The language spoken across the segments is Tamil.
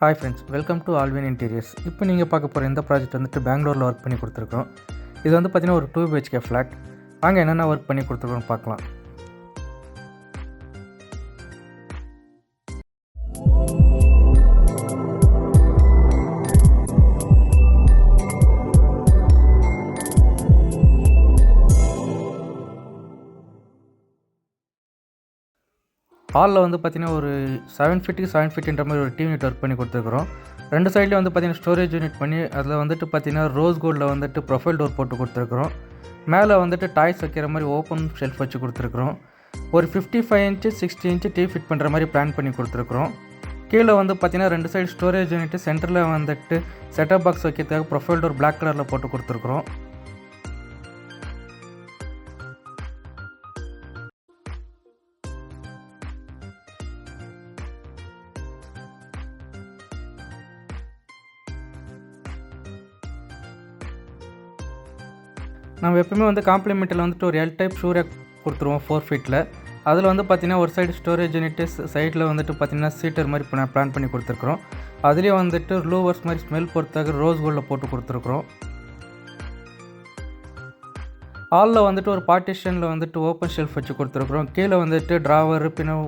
Hi friends, welcome to Alvin interiors. இப்போ நீங்கள் பார்க்க போகிற இந்த ப்ராஜெக்ட் வந்துட்டு பெங்களூரில் ஒர்க் பண்ணி கொடுத்துருக்கோம். இது வந்து பார்த்திங்கன்னா ஒரு 2 BHK ஃப்ளாட். வாங்க என்னென்ன ஒர்க் பண்ணி கொடுத்துருக்கோன்னு பார்க்கலாம். ஹாலில் வந்து பார்த்திங்கன்னா ஒரு 7 ஃபீட்டுக்கு 7 ஃபீட்டுன்ற மாதிரி ஒரு டிவி யூனிட் ஒர்க் பண்ணி கொடுத்துருக்குறோம். 2 சைட்லேயும் வந்து பார்த்திங்கன்னா ஸ்டோரேஜ் யூனிட் பண்ணி அதில் வந்துட்டு பார்த்திங்கன்னா ரோஸ் கோல்டில் வந்துட்டு ப்ரொஃபைல் டோர் போட்டு கொடுத்துருக்குறோம். மேலே வந்துட்டு டாய்ஸ் வைக்கிற மாதிரி ஓப்பன் ஷெல்ஃப் வச்சு கொடுத்துருக்குறோம். ஒரு 55 இன்ச்சு 60 இன்ச்சு டிவி ஃபிட் பண்ணுற மாதிரி பிளான் பண்ணி கொடுத்துருக்குறோம். கீழே வந்து பார்த்திங்கன்னா 2 சைடு ஸ்டோரேஜ் யூனிட்டு, சென்டரில் வந்துட்டு செட்டப் பாக்ஸ் வைக்கிறதுக்காக ப்ரொஃபைல் டோர் பிளாக் கலரில் போட்டு கொடுத்துருக்குறோம். நம்ம எப்பவுமே வந்து காம்ப்ளிமெண்ட்டில் வந்துட்டு ஒரு எல் டைப் ஷூ ரேக் கொடுத்துருவோம் 4 ஃபீட்டில். அதில் வந்து பார்த்திங்கன்னா ஒரு சைடு ஸ்டோரேஜ் யூனிட்டு, சைடில் வந்துட்டு பார்த்திங்கன்னா சீட்டர் மாதிரி பிளான் பண்ணி கொடுத்துருக்குறோம். அதுலேயே வந்துட்டு லூவர்ஸ் மாதிரி ஸ்மெல் பொறுத்தாக ரோஸ் கோல்டில் போட்டு கொடுத்துருக்குறோம். ஹாலில் வந்துட்டு ஒரு பார்ட்டிஷனில் வந்துட்டு ஓப்பன் ஷெல்ஃப் வச்சு கொடுத்துருக்குறோம். கீழே வந்துட்டு ட்ராவர் பின்ன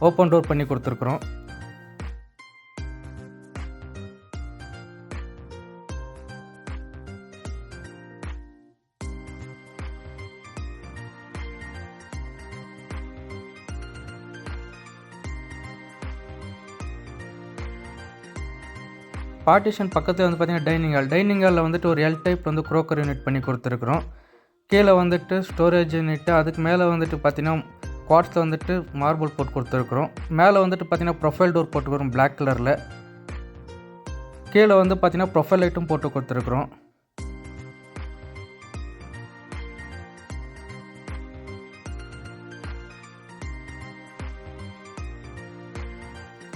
ஓப்பன் டோர் பண்ணி கொடுத்துருக்குறோம். பார்ட்டிஷன் பக்கத்தில் வந்து பார்த்திங்கன்னா டைனிங் ஹாலில் வந்துட்டு ஒரு எல் டைப் வந்து க்ரோக்கர் யூனிட் பண்ணி கொடுத்துருக்குறோம். கீழே வந்துட்டு ஸ்டோரேஜ் யூனிட்டு, அதுக்கு மேலே வந்துட்டு பார்த்திங்கன்னா குவார்ட்ஸில் வந்துட்டு மார்பிள் போட்டு கொடுத்துருக்குறோம். மேலே வந்துட்டு பார்த்திங்கன்னா ப்ரொஃபைல் டோர் போட்டுக்கிறோம் பிளாக் கலரில். கீழே வந்து பார்த்திங்கன்னா ப்ரொஃபைல் லைட்டும் போட்டு கொடுத்துருக்குறோம்.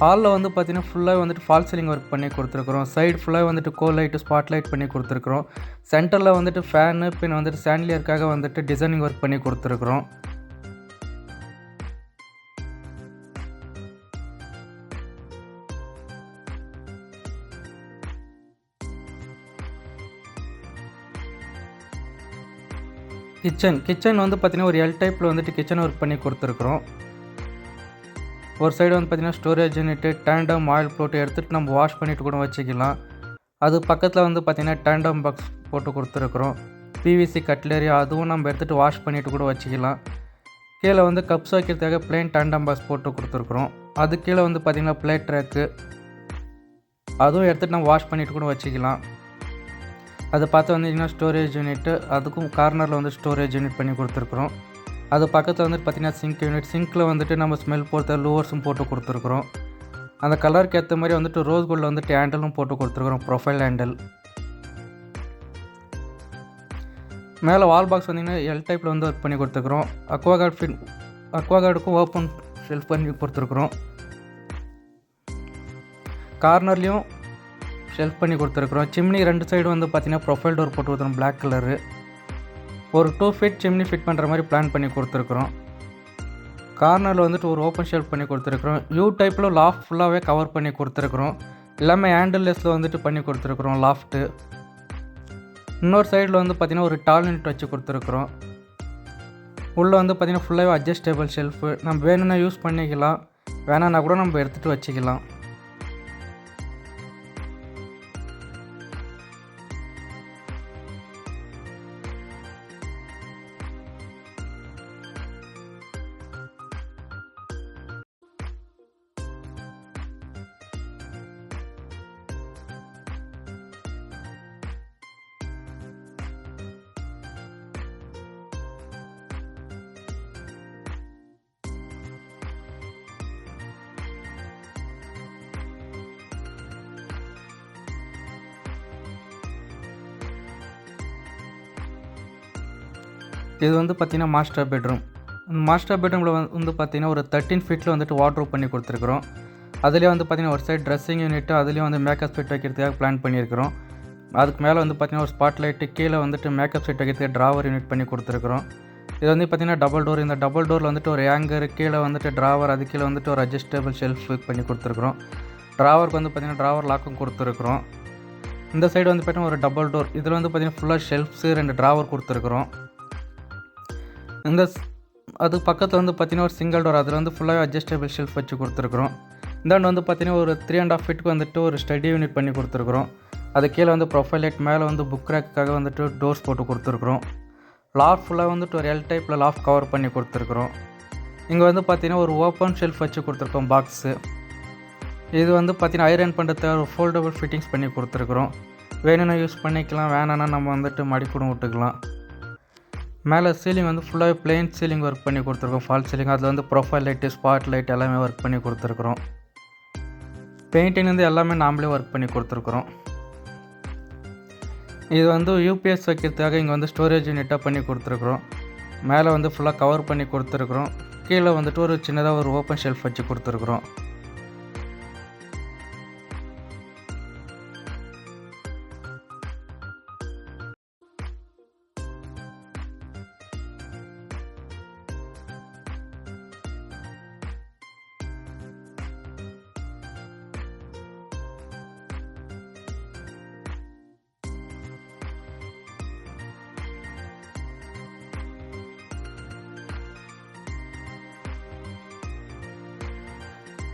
ஹாலில் வந்து பார்த்திங்கன்னா ஃபுல்லாக வந்துட்டு ஃபால் சீலிங் ஒர்க் பண்ணி கொடுத்துருக்குறோம். சைடு ஃபுல்லாக வந்துட்டு கோல் லைட்டு, ஸ்பாட் லைட் பண்ணி கொடுத்துருக்குறோம். சென்டரில் வந்துட்டு ஃபேனு, பின் வந்துட்டு சாண்ட்லியருக்காக வந்துட்டு டிசைனிங் ஒர்க் பண்ணி கொடுத்துருக்குறோம். கிச்சன் வந்து பார்த்திங்கன்னா ஒரு எல் டைப்பில் வந்துட்டு கிச்சன் ஒர்க் பண்ணி கொடுத்துருக்குறோம். ஒரு சைடு வந்து பார்த்திங்கன்னா ஸ்டோரேஜ் யூனிட்டு, டேண்டம் ஆயில் போட்டு எடுத்துகிட்டு நம்ம வாஷ் பண்ணிவிட்டு கூட வச்சுக்கலாம். அது பக்கத்தில் வந்து பார்த்திங்கன்னா டேண்டம் பாக்ஸ் போட்டு கொடுத்துருக்குறோம். பிவிசி கட்லரி, அதுவும் நம்ம எடுத்துகிட்டு வாஷ் பண்ணிவிட்டு கூட வச்சுக்கலாம். கீழே வந்து கப்ஸ் வைக்கிறதுக்காக பிளெயின் டேண்டம் பாக்ஸ் போட்டு கொடுத்துருக்குறோம். அது கீழே வந்து பார்த்திங்கன்னா பிளேட் ட்ராக்கு, அதுவும் எடுத்துகிட்டு நம்ம வாஷ் பண்ணிவிட்டு கூட வச்சுக்கலாம். அதை பார்த்து வந்தீங்கன்னா ஸ்டோரேஜ் யூனிட்டு, அதுக்கும் கார்னரில் வந்து ஸ்டோரேஜ் யூனிட் பண்ணி கொடுத்துருக்குறோம். அது பக்கத்தில் வந்துட்டு பார்த்திங்கன்னா சிங்க் யூனிட், சிங்க்கில் வந்துட்டு நம்ம ஸ்மெல் பொறுத்த லூவர்ஸும் போட்டு கொடுத்துருக்குறோம். அந்த கலருக்கு ஏற்ற மாதிரி வந்துட்டு ரோஸ் கோல்டில் வந்துட்டு ஹேண்டலும் போட்டு கொடுத்துருக்குறோம், ப்ரொஃபைல் ஹேண்டல். மேலே வால் பாக்ஸ் வந்திங்கன்னா எல் டைப்பில் வந்து ஒர்க் பண்ணி கொடுத்துருக்குறோம். அக்வாகார்டுக்கும் ஓப்பன் ஷெல்ஃப் பண்ணி கொடுத்துருக்குறோம். கார்னர்லேயும் ஷெல்ஃப் பண்ணி கொடுத்துருக்குறோம். சிம்னி 2 சைடு வந்து பார்த்திங்கன்னா ப்ரொஃபைல் டோர் போட்டு கொடுத்துருவோம் பிளாக் கலரு. ஒரு 2 ஃபீட் சிம்னி ஃபிட் பண்ணுற மாதிரி பிளான் பண்ணி கொடுத்துருக்குறோம். கார்னரில் வந்துட்டு ஒரு ஓப்பன் ஷெல்ஃப் பண்ணி கொடுத்துருக்குறோம். யூ டைப்பில் லாஃப்ட் ஃபுல்லாகவே கவர் பண்ணி கொடுத்துருக்குறோம். எல்லாமே ஹேண்டில்லெஸில் வந்துட்டு பண்ணி கொடுத்துருக்குறோம் லாஃப்ட்டு. இன்னொரு சைடில் வந்து பார்த்திங்கன்னா ஒரு டால் யூனிட் வச்சு கொடுத்துருக்குறோம். உள்ளே வந்து பார்த்திங்கன்னா ஃபுல்லாகவே அட்ஜஸ்டபிள் ஷெல்ஃபு. நம்ம வேணும்னா யூஸ் பண்ணிக்கலாம், வேணான்னா கூட நம்ம எடுத்துகிட்டு வச்சுக்கலாம். இது வந்து பார்த்திங்கன்னா மாஸ்டர் பெட்ரூம். மாஸ்டர் பெட்ரூமில் வந்து பார்த்திங்கன்னா ஒரு 13 ஃபீட்டில் வந்துட்டு வார்ட்ரோப் பண்ணி கொடுத்துருக்குறோம். அதுலேயே வந்து பார்த்திங்கன்னா ஒரு சைடு ட்ரெஸ்ஸிங் யூனிட்டு, அதுலேயும் வந்து மேக்கப் செட் வைக்கிறதுக்காக பிளான் பண்ணியிருக்கிறோம். அதுக்கு மேலே வந்து பார்த்திங்கன்னா ஒரு ஸ்பாட் லைட்டு, கீழே வந்துட்டு மேக்கப் செட் வைக்கிறதுக்கு ட்ராவர் யூனிட் பண்ணி கொடுத்துருக்குறோம். இது வந்து பார்த்திங்கன்னா டபுள் டோர். இந்த டபுள் டோரில் வந்துட்டு ஒரு ஹேங்கர், கீழே வந்துட்டு ட்ராவர், அது கீழே வந்துட்டு ஒரு அட்ஜஸ்டபிள் ஷெல்ஃப் பண்ணி கொடுத்துருக்குறோம். ட்ராவருக்கு வந்து பார்த்திங்கன்னா ட்ராவர் லாக்கும் கொடுத்துருக்குறோம். இந்த சைடு வந்து பார்த்திங்கன்னா ஒரு டபுள் டோர். இதில் வந்து பார்த்திங்கன்னா ஃபுல்லாக ஷெல்ஃப்ஸு 2 ட்ராவர் கொடுத்துருக்குறோம். அது பக்கத்தில் வந்து பார்த்திங்கன்னா ஒரு சிங்கிள் டோர். அதில் வந்து ஃபுல்லாக அட்ஜஸ்டபிள் ஷெல்ஃப் வச்சு கொடுத்துருக்குறோம். இந்தாண்டு வந்து பார்த்திங்கன்னா ஒரு 3.5 ஃபீட்டுக்கு வந்துட்டு ஒரு ஸ்டடி யூனிட் பண்ணி கொடுத்துருக்குறோம். அது கீழே வந்து ப்ரொஃபைல் லைட், மேலே வந்து புக் ரேக்குக்காக வந்துட்டு டோர்ஸ் போட்டு கொடுத்துருக்குறோம். லாஃப்ட் ஃபுல்லாக வந்துட்டு ஒரு எல் டைப்பில் லாஃப்ட் கவர் பண்ணி கொடுத்துருக்குறோம். இங்கே வந்து பார்த்திங்கன்னா ஒரு ஓப்பன் ஷெல்ஃப் வச்சு கொடுத்துருக்கோம் பாக்ஸு. இது வந்து பார்த்திங்கன்னா ஐரன் பண்ணுறதுக்கு ஒரு ஃபோல்டபுள் ஃபிட்டிங்ஸ் பண்ணி கொடுத்துருக்குறோம். வேணும்னா யூஸ் பண்ணிக்கலாம், வேணான்னா நம்ம வந்துட்டு மடிக்கூடம் விட்டுக்கலாம். மேலே சீலிங் வந்து ஃபுல்லாகவே பிளெயின் சீலிங் ஒர்க் பண்ணி கொடுத்துருக்கோம், ஃபால் சீலிங். அதில் வந்து ப்ரொஃபைல் லைட்டு, ஸ்பாட் லைட் எல்லாமே ஒர்க் பண்ணி கொடுத்துருக்குறோம். பெயிண்டிங் வந்து எல்லாமே நாமளே ஒர்க் பண்ணி கொடுத்துருக்குறோம். இது வந்து யூபிஎஸ் வைக்கிறதுக்காக இங்கே வந்து ஸ்டோரேஜ் யூனிட்டாக பண்ணி கொடுத்துருக்குறோம். மேலே வந்து ஃபுல்லாக கவர் பண்ணி கொடுத்துருக்குறோம். கீழே வந்துட்டு ஒரு சின்னதாக ஒரு ஓப்பன் ஷெல்ஃப் வச்சு கொடுத்துருக்குறோம்.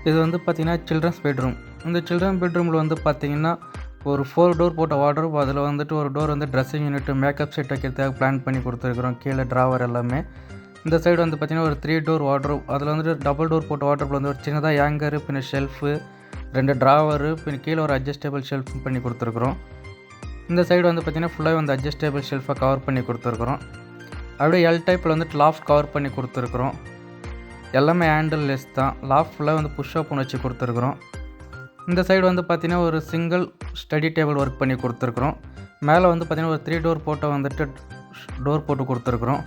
இது வந்து பார்த்திங்கன்னா சில்ட்ரன்ஸ் பெட்ரூம். இந்த சில்ட்ரன் பெட்ரூமில் வந்து பார்த்திங்கன்னா ஒரு 4 டோர் போட்ட வார்ட்ரோப். அதில் வந்துட்டு ஒரு டோர் வந்து ட்ரெஸ்ஸிங் யூனிட், மேக்கப் செட் வைக்கிறதுக்காக பிளான் பண்ணி கொடுத்துருக்குறோம். கீழே ட்ராவர் எல்லாமே. இந்த சைடு வந்து பார்த்திங்கன்னா ஒரு 3 டோர் வார்ட்ரோப். அதில் வந்துட்டு டபுள் டோர் போட்ட வார்ட்ரோப்பில் வந்து ஒரு சின்னதாக ஹேங்கரு, பின்ன ஷெல்ஃபு, 2 ட்ராவரு, பின்ன கீழே ஒரு அட்ஜஸ்டபிள் ஷெல்ஃப் பண்ணி கொடுத்துருக்குறோம். இந்த சைடு வந்து பார்த்திங்கன்னா ஃபுல்லாக வந்து அட்ஜஸ்டபிள் ஷெல்ஃபை கவர் பண்ணி கொடுத்துருக்குறோம். அப்படியே எல் டைப்பில் வந்துட்டு லாஃப்ட் கவர் பண்ணி கொடுத்துருக்குறோம். எல்லாமே ஹேண்டில் லெஸ் தான். லாஃப்ட் ஃபுல்லாக வந்து புஷ் ஓப்பன் வச்சு கொடுத்துருக்குறோம். இந்த சைடு வந்து பார்த்திங்கன்னா ஒரு சிங்கிள் ஸ்டடி டேபிள் ஒர்க் பண்ணி கொடுத்துருக்குறோம். மேலே வந்து பார்த்திங்கன்னா ஒரு 3 டோர் போட்டு வந்துட்டு டோர் போட்டு கொடுத்துருக்குறோம்.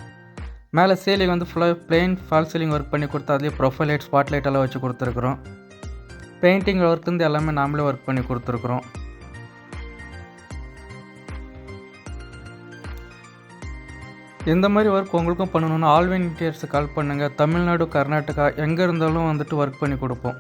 மேலே சீலிங் வந்து ஃபுல்லாக பிளெயின் ஃபால் சீலிங் ஒர்க் பண்ணி கொடுத்து அதுலேயே ப்ரொஃபைல் லைட், ஸ்பாட் லைட் எல்லாம் வச்சு கொடுத்துருக்குறோம். பெயிண்டிங் ஒர்க் வந்து எல்லாமே நாமளே ஒர்க் பண்ணி கொடுத்துருக்குறோம். இந்த மாதிரி ஒர்க் உங்களுக்கும் பண்ணணுன்னா ஆல்வின் இன்டீரியர்ஸை கால் பண்ணுங்கள். தமிழ்நாடு, கர்நாடகா எங்கே இருந்தாலும் வந்துட்டு ஒர்க் பண்ணி கொடுப்போம்.